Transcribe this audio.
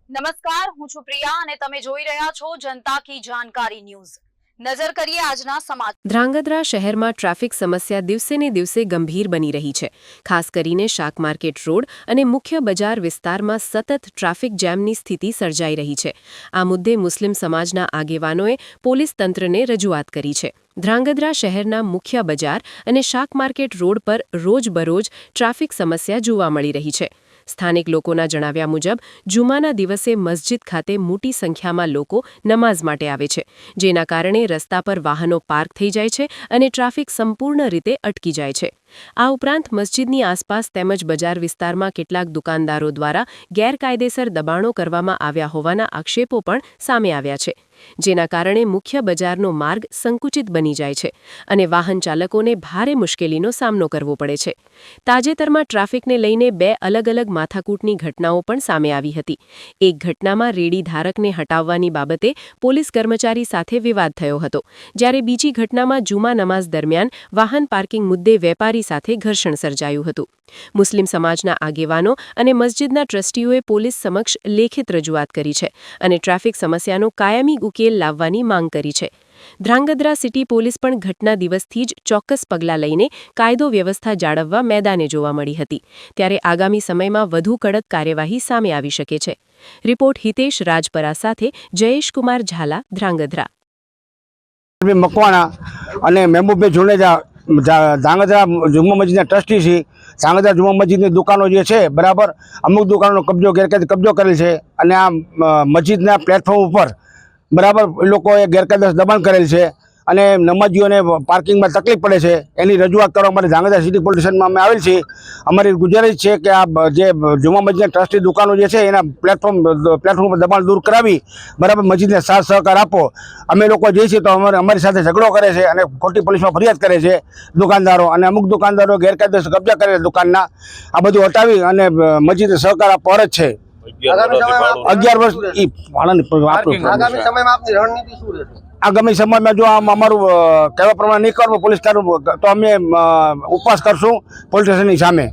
નમસ્કાર, હું છું પ્રિયા અને તમે જોઈ રહ્યા છો જનતા કી જાણકારી ન્યૂઝ। નજર કરીએ આજના સમાચાર। ધ્રાંગધ્રા શહેરમાં ટ્રાફિક સમસ્યા દિવસે ને દિવસે ગંભીર બની રહી છે। ખાસ કરીને શાક માર્કેટ રોડ અને મુખ્ય બજાર વિસ્તારમાં સતત ટ્રાફિક જામની સ્થિતિ સર્જાઈ રહી છે। આ મુદ્દે મુસ્લિમ સમાજના આગેવાનોએ પોલીસ તંત્રને રજૂઆત કરી છે। ધ્રાંગધ્રા શહેરના મુખ્ય બજાર અને શાક માર્કેટ રોડ પર રોજબરોજ ટ્રાફિક સમસ્યા જોવા મળી રહી છે। સ્થાનિક લોકોના જણાવ્યા મુજબ જુમાના દિવસે મસ્જિદ ખાતે મોટી સંખ્યામાં લોકો નમાઝ માટે આવે છે, જેના કારણે રસ્તા પર વાહનો પાર્ક થઈ જાય છે અને ટ્રાફિક સંપૂર્ણ રીતે અટકી જાય છે। આ ઉપરાંત મસ્જિદની આસપાસ તેમજ બજાર વિસ્તારમાં કેટલાક દુકાનદારો દ્વારા ગેરકાયદેસર દબાણો કરવામાં આવ્યા હોવાના આક્ષેપો પણ સામે આવ્યા છે, જેના કારણે મુખ્ય બજારનો માર્ગ સંકુચિત બની જાય છે અને વાહન ચાલકોને ભારે મુશ્કેલીનો સામનો કરવો પડે છે। તાજેતરમાં ટ્રાફિકને લઈને 2 અલગ અલગ માથાકૂટની ઘટનાઓ પણ સામે આવી હતી। એક ઘટનામાં રેડી ધારકને હટાવવાની બાબતે પોલીસ કર્મચારી સાથે વિવાદ થયો હતો, જ્યારે બીજી ઘટનામાં જુમા નમાઝ દરમિયાન વાહન પાર્કિંગ મુદ્દે વેપારી સાથે ઘર્ષણ સર્જાયું હતું। મુસ્લિમ સમાજના આગેવાનો અને મસ્જિદના ટ્રસ્ટીઓએ પોલીસ સમક્ષ લેખિત રજૂઆત કરી છે અને ટ્રાફિક સમસ્યાનો કાયમી ઉકેલ લાવવાની માંગ કરી છે। ધ્રાંગધ્રા સિટી પોલીસ પણ ઘટના દિવસથી જ ચોક્કસ પગલાં લઈને કાયદો વ્યવસ્થા જાળવવા મેદાને જોવા મળી હતી, ત્યારે આગામી સમયમાં વધુ કડક કાર્યવાહી સામે આવી શકે છે। રિપોર્ટ હિતેશ રાજપરા સાથે જયેશ કુમાર ઝાલા, ધ્રાંગધ્રા। મકવાણા અને મહેબૂબભાઈ જુનેજા ધ્રાંગધ્રા જુમ્મા મસ્જિદના ટ્રસ્ટી છે। ધ્રાંગધ્રા જુમ્મા મસ્જિદની દુકાનો જે છે બરાબર, અમુક દુકાનોનો ગેરકાયદે કબજો કરેલ છે અને આ મસ્જિદના પ્લેટફોર્મ ઉપર બરાબર એ લોકોએ ગેરકાયદેસર દબાણ કરેલ છે અને નમાજીઓને પાર્કિંગમાં તકલીફ પડે છે। એની રજૂઆત કરવા માટે ધ્રાંગધ્રા સિટી પોલીસ સ્ટેશનમાં અમે આવેલ છીએ। અમારી ગુજારિશ છે કે આ જે જુમ્મા મસ્જિદના ટ્રસ્ટી દુકાનો જે છે એના પ્લેટફોર્મ પર દબાણ દૂર કરાવી બરાબર મસ્જિદને સાથ સહકાર આપો। અમે લોકો જઈએ છીએ તો અમારી સાથે ઝઘડો કરે છે અને ખોટી પોલીસમાં ફરિયાદ કરે છે દુકાનદારો, અને અમુક દુકાનદારો ગેરકાયદેસર કબજા કરે છે દુકાનના। આ બધું હટાવી અને મસ્જિદને સહકાર આપવો ફરજ છે। 11 વર્ષ આગામી સમયમાં જો આમ અમારું કહેવા પ્રમાણે નહીં કરવું પોલીસ તો અમે ઉપવાસ કરશું પોલીસ સ્ટેશનની સામે।